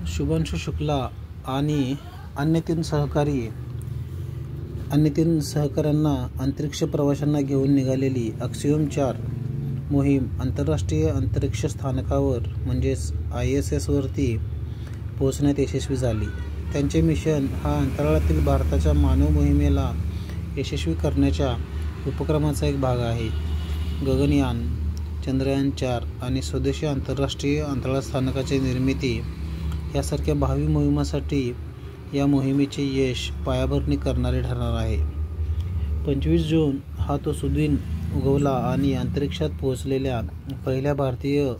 शुभांशु शुक्ला आणि अन्य तीन सहकाऱ्यांना अंतरिक्ष प्रवाशांना घेऊन निघालेली अक्सिओम 4 मोहीम आंतरराष्ट्रीय अंतरिक्ष स्थानकावर म्हणजेच ISS वरती पोहोचण्यात यशस्वी झाली. त्यांचे मिशन हा अंतराळातील भारताच्या मानव मोहिमेला यशस्वी करण्याच्या उपक्रमाचा एक भाग आहे. गगनयान, चंद्रयान 4 आणि स्वदेशी आंतरराष्ट्रीय अंतराळ स्थानकाची निर्मिती यासारख्या भावी मोहिमांसाठी या मोहिमेचे यश पायाभरणी करणारे ठरणार आहे. 25 जून हा तो सुदिन उगवला आणि अंतरिक्षात पोहोचलेल्या पहिल्या भारतीय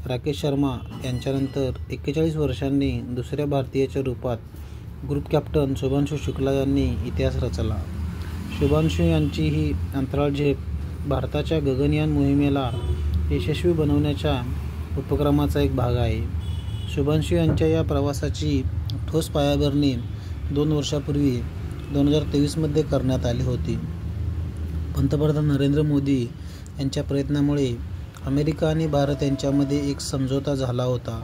राकेश शर्मा यांच्यानंतर 41 वर्षांनी दुसऱ्या भारतीयाच्या रूपात ग्रुप कॅप्टन शुभांशु शुक्ला यांनी इतिहास रचला. शुभांशु यांची ही अंतराळ झेप भारताच्या गगनयान मोहिमेला यशस्वी बनवण्याच्या उपक्रमाचा एक भाग आहे. शुभांशु यांच्या या प्रवासाची ठोस पायाभरणी 2 वर्षांपूर्वी 2023 मध्ये करण्यात आली होती. पंतप्रधान नरेंद्र मोदी यांच्या प्रयत्नामुळे अमेरिका आणि भारत यांच्यामध्ये एक समझोता झाला होता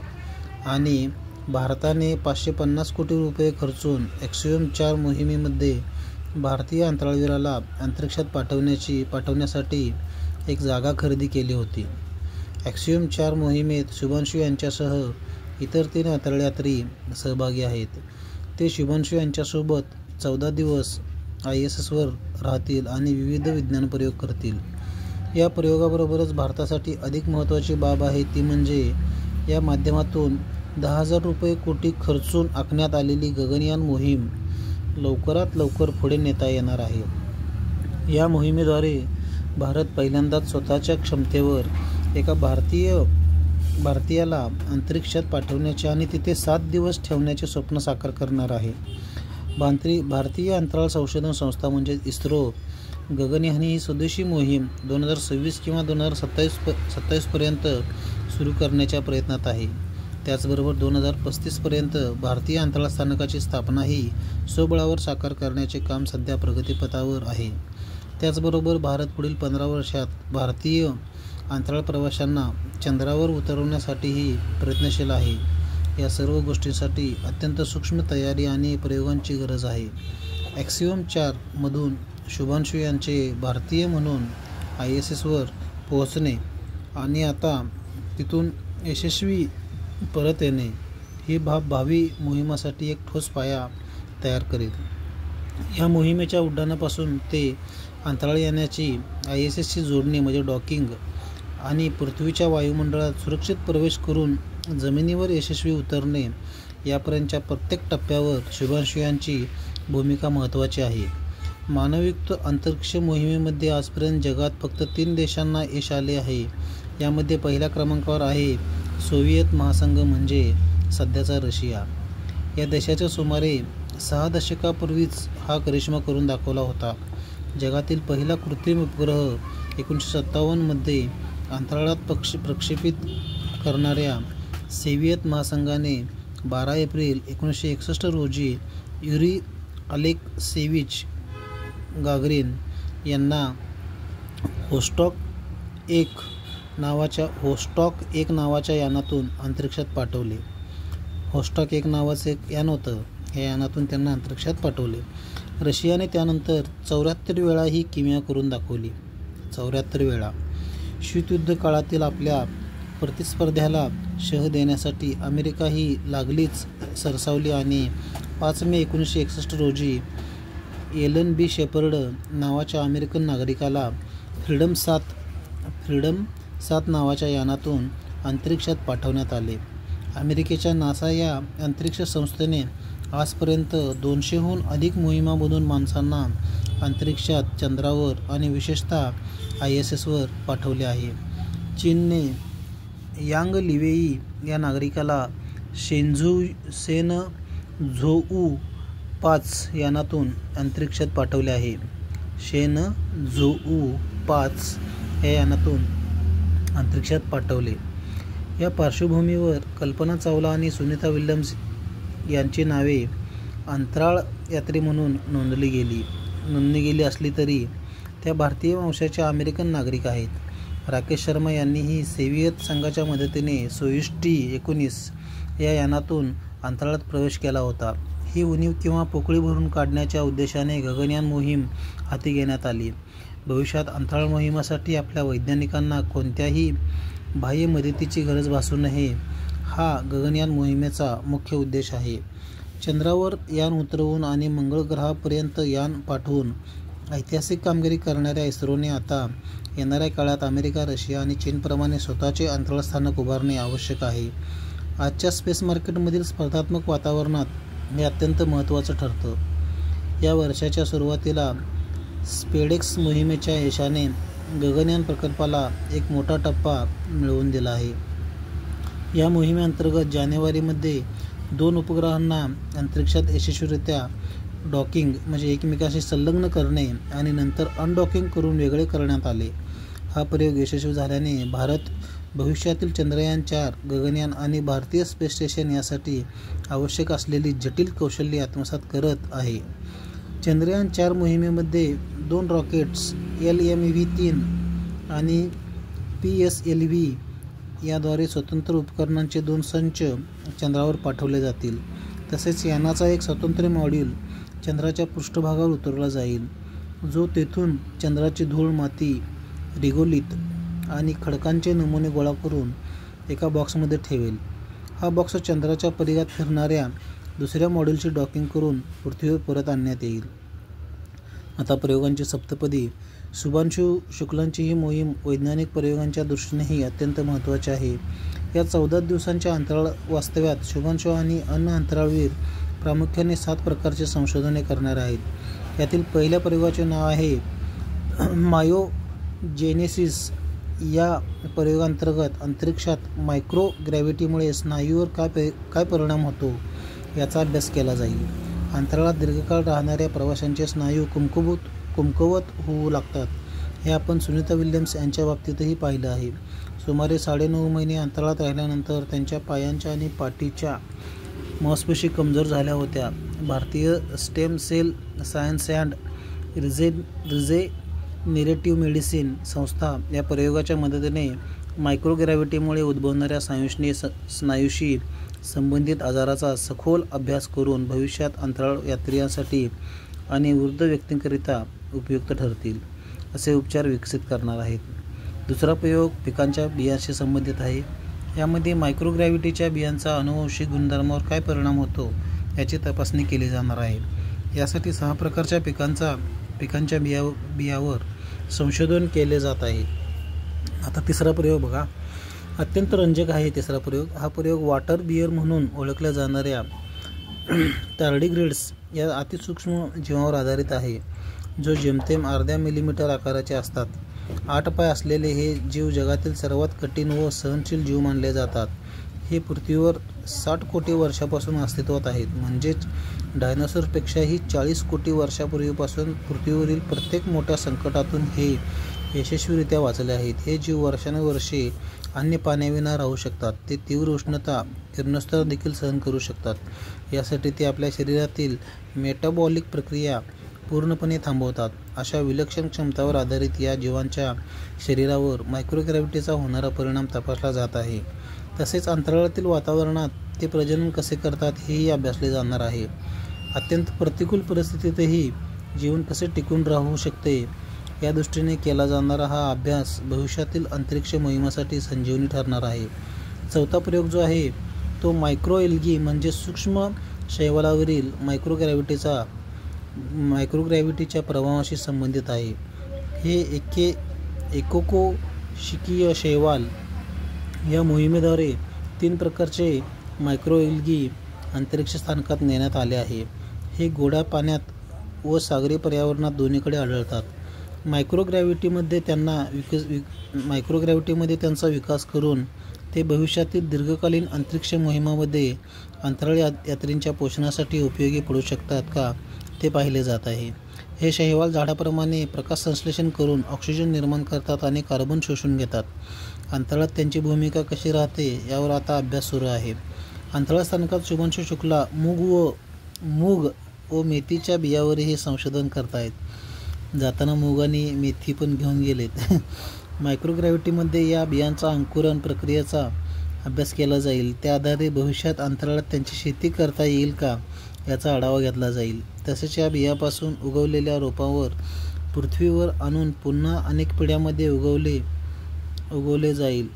आणि भारताने 550 कोटी रुपये खर्चून अक्सिओम 4 मोहिमेमध्ये भारतीय अंतराळवीराला अंतरिक्षात पाठवण्यासाठी एक जागा खरेदी केली होती. अक्सिओम 4 मोहिमेत शुभांशु यांच्यासह इतर 3 अंतराळयात्री सहभागी आहेत. ते शुभांशु यांच्यासोबत 14 दिवस ISS वर राहतील आणि विविध विज्ञान प्रयोग करतील. या प्रयोगाबरोबरच भारतासाठी अधिक महत्त्वाची बाब आहे ती म्हणजे या माध्यमातून 10,000 कोटी खर्चून आखण्यात आलेली गगनयान मोहीम लवकरात लवकर पुढे नेता येणार आहे. या मोहिमेद्वारे भारत पहिल्यांदाच स्वतःच्या क्षमतेवर एका भारतीयाला अंतरिक्षात पाठवण्याचे आणि तिथे 7 दिवस ठेवण्याचे स्वप्न साकार करणार आहे. भारतीय अंतराळ संशोधन संस्था म्हणजेच इस्रो गगनयान ही स्वदेशी मोहीम 2026 किंवा 2027 पर्यंत सुरू करण्याच्या प्रयत्नात आहे. त्याचबरोबर 2035 पर्यंत भारतीय अंतराळ स्थानकाची स्थापनाही स्वबळावर साकार करण्याचे काम सध्या प्रगतीपथावर आहे. त्याचबरोबर भारत पुढील 15 वर्षात भारतीय अंतराळ प्रवाशांना चंद्रावर उतरवण्यासाठीही प्रयत्नशील आहे. या सर्व गोष्टींसाठी अत्यंत सूक्ष्म तयारी आणि प्रयोगांची गरज आहे. अक्सिओम 4 मधून शुभांशु यांचे भारतीय म्हणून ISS वर पोहोचणे आणि आता तिथून यशस्वी परत येणे ही भावी मोहिमासाठी एक ठोस पाया तयार करेल. या मोहिमेच्या उड्डाणापासून ते अंतराळयानाची ISS ची जोडणी म्हणजे डॉकिंग आणि पृथ्वीच्या वायुमंडळात सुरक्षित प्रवेश करून जमिनीवर यशस्वी उतरणे यापर्यंतच्या प्रत्येक टप्प्यावर शुभांशु यांची भूमिका महत्त्वाची आहे. मानवयुक्त अंतरिक्ष मोहिमेमध्ये आजपर्यंत जगात फक्त 3 देशांना यश आले आहे. यामध्ये पहिल्या क्रमांकावर आहे सोव्हिएत महासंघ म्हणजे सध्याचा रशिया. या देशाच्या सुमारे 6 दशकापूर्वीच हा करिश्मा करून दाखवला होता. जगातील पहिला कृत्रिम उपग्रह 1957 मध्ये अंतराळात प्रक्षेपित करणाऱ्या सोव्हिएत महासंघाने 12 एप्रिल 1961 रोजी युरी अलेक्सेविच गागरिन यांना व्होस्टॉक 1 नावाच्या यानातून अंतरिक्षात पाठवले. व्होस्टॉक 1 नावाचे एक यान होतं. या यानातून त्यांना अंतरिक्षात पाठवले. रशियाने त्यानंतर 74 वेळा ही किमया करून दाखवली. 74 वेळा. शीतयुद्ध काळातील आपल्या प्रतिस्पर्ध्याला शह देण्यासाठी अमेरिका ही लागलीच सरसावली आणि 5 मे 1961 रोजी एलन बी शेपर्ड नावाच्या अमेरिकन नागरिकाला फ्रीडम 7 नावाच्या यानातून अंतरिक्षात पाठवण्यात आले. अमेरिकेच्या नासा या अंतरिक्ष संस्थेने आजपर्यंत 200हून अधिक मोहिमांमधून माणसांना अंतरिक्षात, चंद्रावर आणि विशेषतः ISS वर पाठवले आहे. चीनने यांग लिवेई या नागरिकाला शेनझोऊ 5 यानातून अंतरिक्षात पाठवले आहे. शेनझोऊ 5 या यानातून अंतरिक्षात पाठवले. या पार्श्वभूमीवर कल्पना चावला आणि सुनीता विल्यम्स यांची नावे अंतराळ यात्री म्हणून नोंदली गेली असली तरी त्या भारतीय वंशाच्या अमेरिकन नागरिक आहेत. राकेश शर्मा यांनीही सोव्हिएत संघाच्या मदतीने सोयुज T-19 या यानातून अंतराळात प्रवेश केला होता. ही उणीव किंवा पोकळी भरून काढण्याच्या उद्देशाने गगनयान मोहीम हाती घेण्यात आली. भविष्यात अंतराळ मोहिमेसाठी आपल्या वैज्ञानिकांना कोणत्याही बाह्य मदतीची गरज भासू नये, हा गगनयान मोहिमेचा मुख्य उद्देश आहे. चंद्रावर यान उतरवून आणि मंगळ ग्रहापर्यंत यान पाठवून ऐतिहासिक कामगिरी करणाऱ्या इस्रोने आता येणाऱ्या काळात अमेरिका, रशिया आणि चीनप्रमाणे स्वतःचे अंतराळ स्थानक उभारणे आवश्यक आहे. आजच्या स्पेस मार्केटमधील स्पर्धात्मक वातावरणात हे अत्यंत महत्त्वाचं ठरतं. या वर्षाच्या सुरुवातीला स्पेडेक्स मोहिमेच्या यशाने गगनयान प्रकल्पाला एक मोठा टप्पा मिळवून दिला आहे. या मोहिमेअंतर्गत जानेवारीमध्ये 2 उपग्रहांना अंतरिक्षात यशस्वीरित्या डॉकिंग म्हणजे एकमेकांशी संलग्न करणे आणि नंतर अनडॉकिंग करून वेगळे करण्यात आले. हा प्रयोग यशस्वी झाल्याने भारत भविष्यातील चंद्रयान-4 गगनयान आणि भारतीय स्पेस स्टेशन यासाठी आवश्यक असलेली जटिल कौशल्ये आत्मसात करत आहे. चंद्रयान-4 मोहिमेमध्ये 2 रॉकेट्स LMV-3 आणि PSLV याद्वारे स्वतंत्र उपकरणांचे 2 संच चंद्रावर पाठवले जातील. तसेच यानाचा एक स्वतंत्र मॉड्यूल चंद्राच्या पृष्ठभागावर उतरवला जाईल, जो तेथून चंद्राची धूळ, माती, रिगोलिथ आणि खडकांचे नमुने गोळा करून एका बॉक्समध्ये ठेवेल. हा बॉक्स चंद्राच्या परिघात फिरणाऱ्या दुसऱ्या मॉड्यूलशी डॉकिंग करून पृथ्वीवर परत आणण्यात येईल. आता प्रयोगांची सप्तपदी. शुभांशु शुक्लांची ही मोहीम वैज्ञानिक प्रयोगांच्या दृष्टीनेही अत्यंत महत्त्वाची आहे. या 14 दिवसांच्या अंतराळ वास्तव्यात शुभांशु आणि अन्य अंतराळवीर प्रामुख्याने 7 प्रकारचे संशोधने करणार आहेत. यातील पहिल्या प्रयोगाचे नाव आहे मायोजेनेसिस. या प्रयोगांतर्गत अंतरिक्षात मायक्रो ग्रॅव्हिटीमुळे स्नायूवर काय परिणाम होतो याचा अभ्यास केला जाईल. अंतराळात दीर्घकाळ राहणाऱ्या प्रवाशांचे स्नायू कमकुवत होऊ लागतात. हे आपण सुनीता विल्यम्स यांच्या बाबतीतही पाहिलं आहे. सुमारे 9.5 महिने अंतराळात राहिल्यानंतर त्यांच्या पायांच्या आणि पाठीच्या मांसपेशी कमजोर झाल्या होत्या. भारतीय stem cell science and regenerative medicine संस्था या प्रयोगाच्या मदतीने मायक्रोग्रॅव्हिटीमुळे उद्भवणाऱ्या स्नायूशी संबंधित आजाराचा सखोल अभ्यास करून भविष्यात अंतराळ यात्रियांसाठी आणि वृद्ध व्यक्तींकरिता उपयुक्त ठरतील असे उपचार विकसित करणार आहेत. दुसरा प्रयोग पिकांच्या बियांशी संबंधित आहे. यामध्ये मायक्रोग्रॅव्हिटीच्या बियांचा अनुवंशिक गुणधर्मावर काय परिणाम होतो याची तपासणी केली जाणार आहे. यासाठी 6 प्रकारच्या पिकांच्या बियावर संशोधन केले जात आहे. आता तिसरा प्रयोग बघा, अत्यंत रंजक आहे तिसरा प्रयोग. हा प्रयोग वॉटर बियर म्हणून ओळखल्या जाणाऱ्या टार्डिग्रेड्स या अतिसूक्ष्म जीवावर आधारित आहे, जो जेमतेम अर्ध्या मिलीमीटर आकाराचे असतात. 8 पाय असलेले हे जीव जगातील सर्वात कठीण व सहनशील जीव मानले जातात. हे पृथ्वीवर 60 कोटी वर्षापासून अस्तित्वात आहेत. म्हणजेच डायनासोरपेक्षाही 40 कोटी वर्षापूर्वीपासून पृथ्वीवरील प्रत्येक मोठ्या संकटातून हे यशस्वीरित्या वाचले आहेत. हे जीव वर्षानुवर्षे अन्न पाण्याविना राहू शकतात. ते तीव्र उष्णता, किरणोत्सर्ग देखील सहन करू शकतात. यासाठी ते आपल्या शरीरातील मेटाबॉलिक प्रक्रिया पूर्णपणे थांबवतात. अशा विलक्षण क्षमतावर आधारित या जीवांच्या शरीरावर मायक्रोग्रॅव्हिटीचा होणारा परिणाम तपासला जात आहे. तसेच अंतराळातील वातावरणात ते प्रजनन कसे करतात हेही अभ्यासले जाणार आहे. अत्यंत प्रतिकूल परिस्थितीतही जीवन कसे टिकून राहू शकते या दृष्टीने केला जाणारा हा अभ्यास भविष्यातील अंतरिक्ष मोहिमेसाठी संजीवनी ठरणार आहे. चौथा प्रयोग जो आहे तो मायक्रोएल्गी म्हणजे सूक्ष्म शैवालावरील मायक्रोग्रॅव्हिटीच्या प्रभावाशी संबंधित आहे. हे एकोकोशिकीय शैवाल या मोहिमेद्वारे 3 प्रकारचे मायक्रोएल्गी अंतरिक्ष स्थानकात नेण्यात आले आहे. हे गोड्या पाण्यात व सागरी पर्यावरणात दोन्हीकडे आढळतात. मायक्रोग्रॅव्हिटीमध्ये त्यांचा विकास करून ते भविष्यातील दीर्घकालीन अंतरिक्ष मोहिमामध्ये अंतराळ यात्रींच्या पोषणासाठी उपयोगी पडू शकतात का ते पाहिले जात आहे. हे शैवाल झाडाप्रमाणे प्रकाश संश्लेषण करून ऑक्सिजन निर्माण करतात आणि कार्बन शोषून घेतात. अंतराळात त्यांची भूमिका कशी राहते यावर आता अभ्यास सुरू आहे. अंतराळ स्थानकात शुभांशु शुक्ला मूग व मेथीच्या बियावरही संशोधन करतायत. जाताना मूग आणि मेथी पण घेऊन गेलेत. मायक्रोग्रॅव्हिटीमध्ये या बियांचा अंकुरण प्रक्रियेचा अभ्यास केला जाईल. त्या आधारे भविष्यात अंतराळात त्यांची शेती करता येईल का याचा आढावा घेतला जाईल. तसेच या बियापासून उगवलेल्या रोपावर पृथ्वीवर आणून पुन्हा अनेक पिढ्यांमध्ये उगवले जाईल.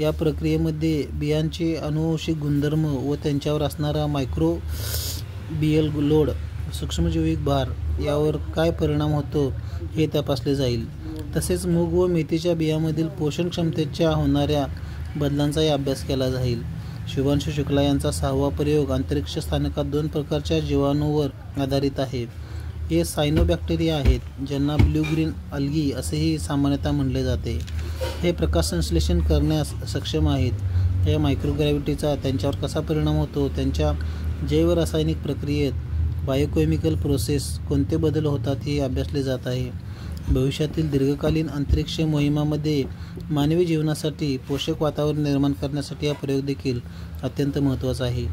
या प्रक्रियेमध्ये बियांचे अनुवांशिक गुणधर्म व त्यांच्यावर असणारा मायक्रोबियल लोड, सूक्ष्मजैविक भार यावर काय परिणाम होतो हे तपासले जाईल. तसेच मूग व मेथीच्या बियांमधील पोषण क्षमतेच्या होणाऱ्या बदलांचाही अभ्यास केला जाईल. शुभांशु शुक्ला यांचा 6वा प्रयोग अंतरिक्ष स्थानकात 2 प्रकारच्या जीवाणूंवर आधारित आहे. हे सायनोबॅक्टेरिया आहेत, ज्यांना ब्ल्यू ग्रीन अल्गी असेही सामान्यतः म्हणले जाते. हे प्रकाशसंश्लेषण करण्यास सक्षम आहेत. या मायक्रोग्रॅव्हिटीचा त्यांच्यावर कसा परिणाम होतो, त्यांच्या जैवरासायनिक प्रक्रियेत बायोकेमिकल प्रोसेस कोणते बदल होतात हे अभ्यासले जात आहे. भविष्यातील दीर्घकालीन अंतरिक्ष मोहिमांमध्ये मानवी जीवनासाठी पोषक वातावरण निर्माण करण्यासाठी हा प्रयोग देखील अत्यंत महत्त्वाचा आहे.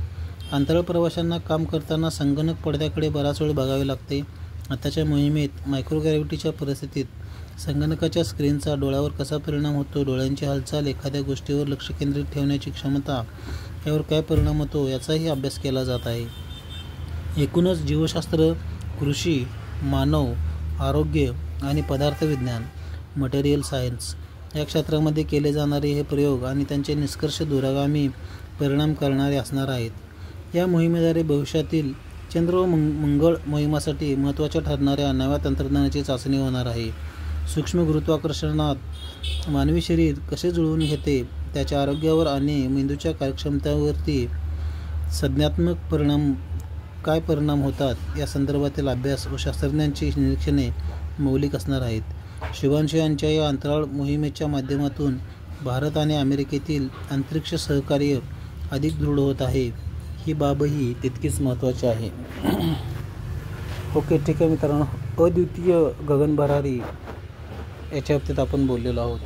अंतराळ प्रवाशांना काम करताना संगणक पडद्याकडे बराच वेळ बघावे लागते. आताच्या मोहिमेत मायक्रोग्रॅव्हिटीच्या परिस्थितीत संगणकाच्या स्क्रीनचा डोळ्यावर कसा परिणाम होतो, डोळ्यांची हालचाल, एखाद्या गोष्टीवर लक्ष केंद्रित ठेवण्याची क्षमता यावर काय परिणाम होतो याचाही अभ्यास केला जात आहे. एकूणच जीवशास्त्र, कृषी, मानव, आरोग्य आणि पदार्थविज्ञान मटेरियल सायन्स या क्षेत्रामध्ये केले जाणारे हे प्रयोग आणि त्यांचे निष्कर्ष दूरगामी परिणाम करणारे असणार आहेत. या मोहिमेद्वारे भविष्यातील चंद्र व मंगळ मोहिमासाठी महत्त्वाच्या ठरणाऱ्या नव्या तंत्रज्ञानाची चाचणी होणार आहे. सूक्ष्म गुरुत्वाकर्षणात मानवी शरीर कसे जुळवून घेते, त्याच्या आरोग्यावर आणि मेंदूच्या कार्यक्षमतेवरती संज्ञात्मक काय परिणाम होतात या संदर्भातील अभ्यास व शास्त्रज्ञांची निरीक्षणे मौलिक असणार आहेत. शुभांशु यांच्या या अंतराळ मोहिमेच्या माध्यमातून भारत आणि अमेरिकेतील अंतरिक्ष सहकार्य अधिक दृढ होत आहे. ही बाबही तितकीच महत्त्वाची आहे. ओके, ठीक आहे मित्रांनो, अद्वितीय गगन भरारी याच्या बाबतीत आपण बोललेलो आहोत.